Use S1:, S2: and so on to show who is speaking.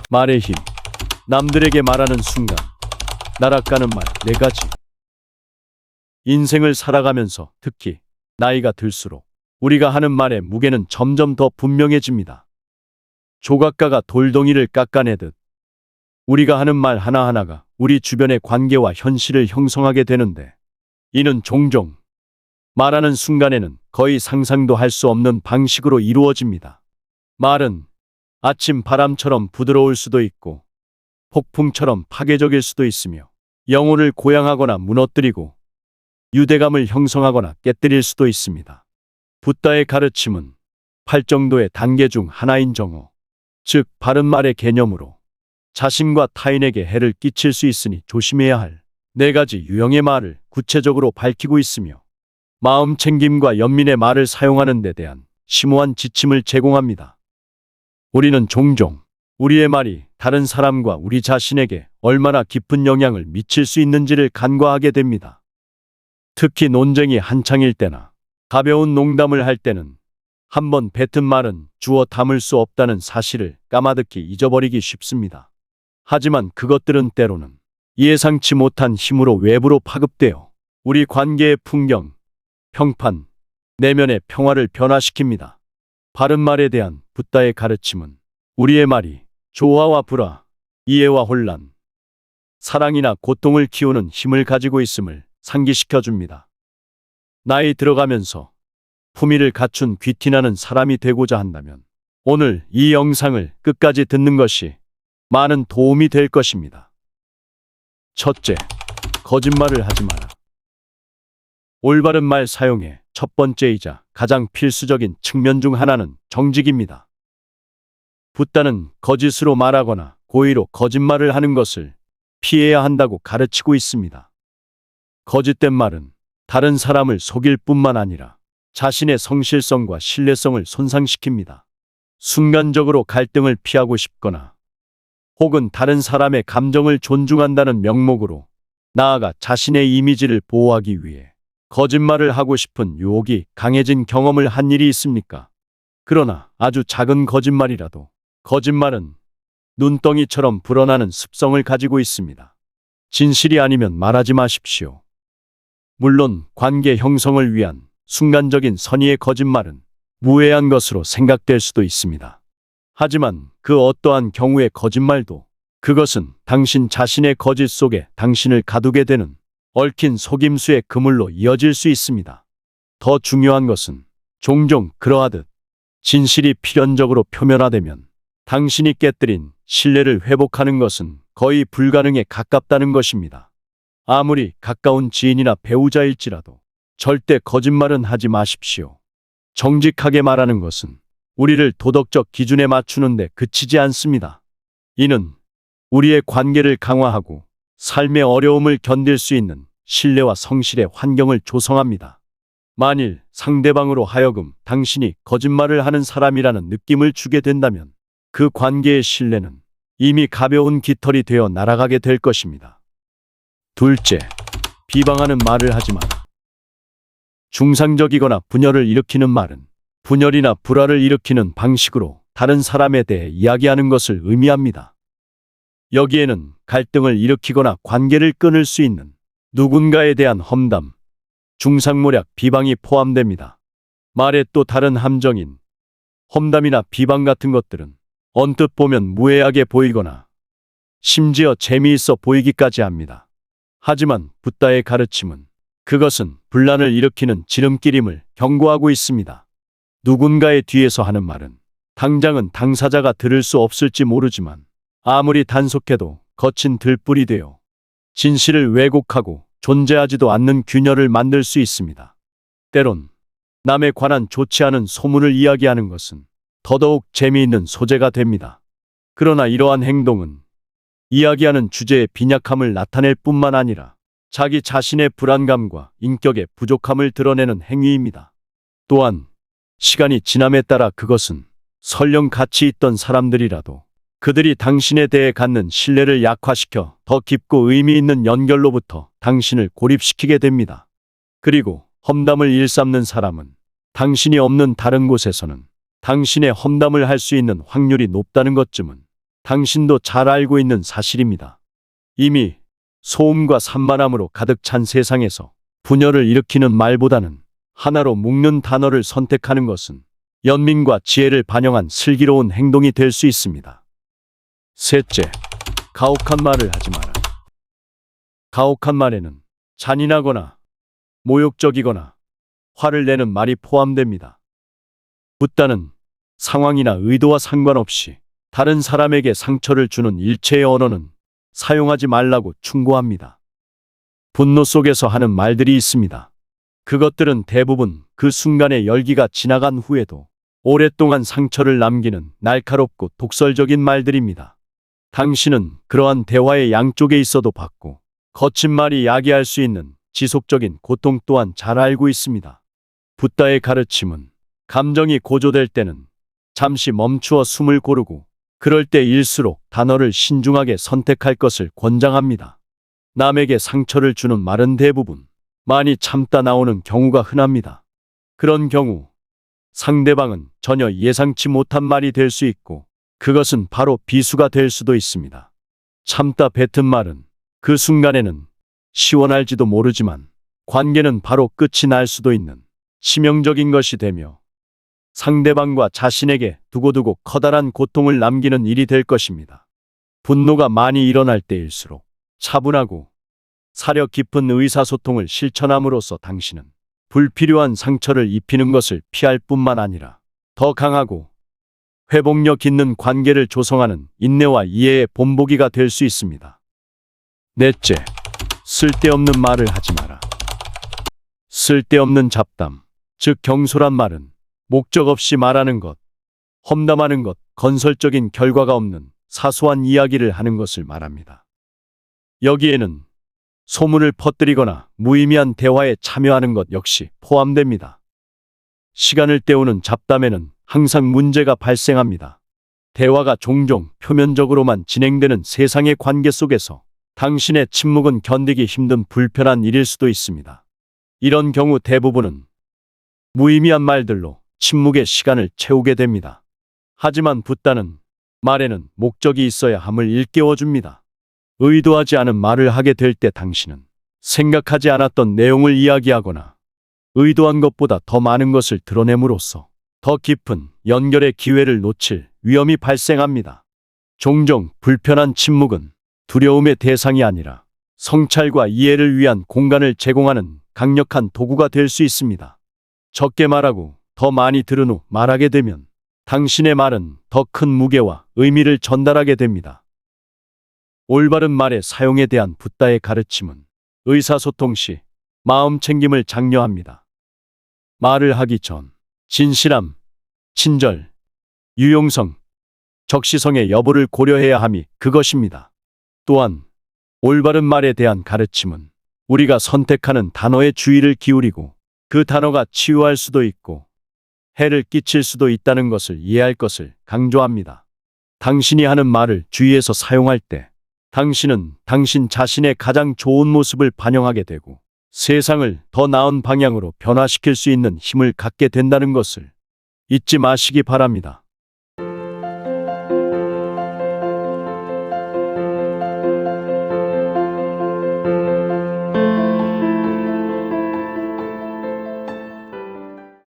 S1: 말의 힘. 남들에게 말하는 순간 날아가는 말 4가지. 인생을 살아가면서 특히 나이가 들수록 우리가 하는 말의 무게는 점점 더 분명해집니다. 조각가가 돌덩이를 깎아내듯 우리가 하는 말 하나하나가 우리 주변의 관계와 현실을 형성하게 되는데, 이는 종종 말하는 순간에는 거의 상상도 할 수 없는 방식으로 이루어집니다. 말은 아침 바람처럼 부드러울 수도 있고 폭풍처럼 파괴적일 수도 있으며, 영혼을 고양하거나 무너뜨리고 유대감을 형성하거나 깨뜨릴 수도 있습니다. 붓다의 가르침은 8정도의 단계 중 하나인 정어, 즉 바른 말의 개념으로 자신과 타인에게 해를 끼칠 수 있으니 조심해야 할 4가지 유형의 말을 구체적으로 밝히고 있으며, 마음 챙김과 연민의 말을 사용하는 데 대한 심오한 지침을 제공합니다. 우리는 종종 우리의 말이 다른 사람과 우리 자신에게 얼마나 깊은 영향을 미칠 수 있는지를 간과하게 됩니다. 특히 논쟁이 한창일 때나 가벼운 농담을 할 때는 한번 뱉은 말은 주워 담을 수 없다는 사실을 까마득히 잊어버리기 쉽습니다. 하지만 그것들은 때로는 예상치 못한 힘으로 외부로 파급되어 우리 관계의 풍경, 평판, 내면의 평화를 변화시킵니다. 바른 말에 대한 붓다의 가르침은 우리의 말이 조화와 불화, 이해와 혼란, 사랑이나 고통을 키우는 힘을 가지고 있음을 상기시켜 줍니다. 나이 들어가면서 품위를 갖춘 귀티나는 사람이 되고자 한다면 오늘 이 영상을 끝까지 듣는 것이 많은 도움이 될 것입니다. 첫째, 거짓말을 하지 마라. 올바른 말 사용의 첫 번째이자 가장 필수적인 측면 중 하나는 정직입니다. 붓다는 거짓으로 말하거나 고의로 거짓말을 하는 것을 피해야 한다고 가르치고 있습니다. 거짓된 말은 다른 사람을 속일 뿐만 아니라 자신의 성실성과 신뢰성을 손상시킵니다. 순간적으로 갈등을 피하고 싶거나 혹은 다른 사람의 감정을 존중한다는 명목으로, 나아가 자신의 이미지를 보호하기 위해 거짓말을 하고 싶은 유혹이 강해진 경험을 한 일이 있습니까? 그러나 아주 작은 거짓말이라도 거짓말은 눈덩이처럼 불어나는 습성을 가지고 있습니다. 진실이 아니면 말하지 마십시오. 물론 관계 형성을 위한 순간적인 선의의 거짓말은 무해한 것으로 생각될 수도 있습니다. 하지만 그 어떠한 경우의 거짓말도 그것은 당신 자신의 거짓 속에 당신을 가두게 되는 얽힌 속임수의 그물로 이어질 수 있습니다. 더 중요한 것은 종종 그러하듯 진실이 필연적으로 표면화되면 당신이 깨뜨린 신뢰를 회복하는 것은 거의 불가능에 가깝다는 것입니다. 아무리 가까운 지인이나 배우자일지라도 절대 거짓말은 하지 마십시오. 정직하게 말하는 것은 우리를 도덕적 기준에 맞추는데 그치지 않습니다. 이는 우리의 관계를 강화하고 삶의 어려움을 견딜 수 있는 신뢰와 성실의 환경을 조성합니다. 만일 상대방으로 하여금 당신이 거짓말을 하는 사람이라는 느낌을 주게 된다면 그 관계의 신뢰는 이미 가벼운 깃털이 되어 날아가게 될 것입니다. 둘째, 비방하는 말을 하지 마라. 중상적이거나 분열을 일으키는 말은 분열이나 불화를 일으키는 방식으로 다른 사람에 대해 이야기하는 것을 의미합니다. 여기에는 갈등을 일으키거나 관계를 끊을 수 있는 누군가에 대한 험담, 중상모략, 비방이 포함됩니다. 말의 또 다른 함정인 험담이나 비방 같은 것들은 언뜻 보면 무해하게 보이거나 심지어 재미있어 보이기까지 합니다. 하지만 붓다의 가르침은 그것은 분란을 일으키는 지름길임을 경고하고 있습니다. 누군가의 뒤에서 하는 말은 당장은 당사자가 들을 수 없을지 모르지만 아무리 단속해도 거친 들불이 되어 진실을 왜곡하고 존재하지도 않는 균열을 만들 수 있습니다. 때론 남에 관한 좋지 않은 소문을 이야기하는 것은 더더욱 재미있는 소재가 됩니다. 그러나 이러한 행동은 이야기하는 주제의 빈약함을 나타낼 뿐만 아니라 자기 자신의 불안감과 인격의 부족함을 드러내는 행위입니다. 또한 시간이 지남에 따라 그것은 설령 같이 있던 사람들이라도 그들이 당신에 대해 갖는 신뢰를 약화시켜 더 깊고 의미 있는 연결로부터 당신을 고립시키게 됩니다. 그리고 험담을 일삼는 사람은 당신이 없는 다른 곳에서는 당신의 험담을 할 수 있는 확률이 높다는 것쯤은 당신도 잘 알고 있는 사실입니다. 이미 소음과 산만함으로 가득 찬 세상에서 분열을 일으키는 말보다는 하나로 묶는 단어를 선택하는 것은 연민과 지혜를 반영한 슬기로운 행동이 될 수 있습니다. 셋째, 가혹한 말을 하지 마라. 가혹한 말에는 잔인하거나 모욕적이거나 화를 내는 말이 포함됩니다. 붓다는 상황이나 의도와 상관없이 다른 사람에게 상처를 주는 일체의 언어는 사용하지 말라고 충고합니다. 분노 속에서 하는 말들이 있습니다. 그것들은 대부분 그 순간의 열기가 지나간 후에도 오랫동안 상처를 남기는 날카롭고 독설적인 말들입니다. 당신은 그러한 대화의 양쪽에 있어도 받고 거친 말이 야기할 수 있는 지속적인 고통 또한 잘 알고 있습니다. 붓다의 가르침은 감정이 고조될 때는 잠시 멈추어 숨을 고르고 그럴 때일수록 단어를 신중하게 선택할 것을 권장합니다. 남에게 상처를 주는 말은 대부분 많이 참다 나오는 경우가 흔합니다. 그런 경우 상대방은 전혀 예상치 못한 말이 될 수 있고 그것은 바로 비수가 될 수도 있습니다. 참다 뱉은 말은 그 순간에는 시원할지도 모르지만 관계는 바로 끝이 날 수도 있는 치명적인 것이 되며 상대방과 자신에게 두고두고 커다란 고통을 남기는 일이 될 것입니다. 분노가 많이 일어날 때일수록 차분하고 사려 깊은 의사소통을 실천함으로써 당신은 불필요한 상처를 입히는 것을 피할 뿐만 아니라 더 강하고 회복력 있는 관계를 조성하는 인내와 이해의 본보기가 될 수 있습니다. 넷째, 쓸데없는 말을 하지 마라. 쓸데없는 잡담, 즉 경솔한 말은 목적 없이 말하는 것, 험담하는 것, 건설적인 결과가 없는 사소한 이야기를 하는 것을 말합니다. 여기에는 소문을 퍼뜨리거나 무의미한 대화에 참여하는 것 역시 포함됩니다. 시간을 때우는 잡담에는 항상 문제가 발생합니다. 대화가 종종 표면적으로만 진행되는 세상의 관계 속에서 당신의 침묵은 견디기 힘든 불편한 일일 수도 있습니다. 이런 경우 대부분은 무의미한 말들로 침묵의 시간을 채우게 됩니다. 하지만 붓다는 말에는 목적이 있어야 함을 일깨워줍니다. 의도하지 않은 말을 하게 될 때 당신은 생각하지 않았던 내용을 이야기하거나 의도한 것보다 더 많은 것을 드러냄으로써 더 깊은 연결의 기회를 놓칠 위험이 발생합니다. 종종 불편한 침묵은 두려움의 대상이 아니라 성찰과 이해를 위한 공간을 제공하는 강력한 도구가 될 수 있습니다. 적게 말하고 더 많이 들은 후 말하게 되면 당신의 말은 더 큰 무게와 의미를 전달하게 됩니다. 올바른 말의 사용에 대한 붓다의 가르침은 의사소통 시 마음 챙김을 장려합니다. 말을 하기 전 진실함, 친절, 유용성, 적시성의 여부를 고려해야 함이 그것입니다. 또한 올바른 말에 대한 가르침은 우리가 선택하는 단어에 주의를 기울이고 그 단어가 치유할 수도 있고 해를 끼칠 수도 있다는 것을 이해할 것을 강조합니다. 당신이 하는 말을 주의해서 사용할 때 당신은 당신 자신의 가장 좋은 모습을 반영하게 되고 세상을 더 나은 방향으로 변화시킬 수 있는 힘을 갖게 된다는 것을 잊지 마시기 바랍니다.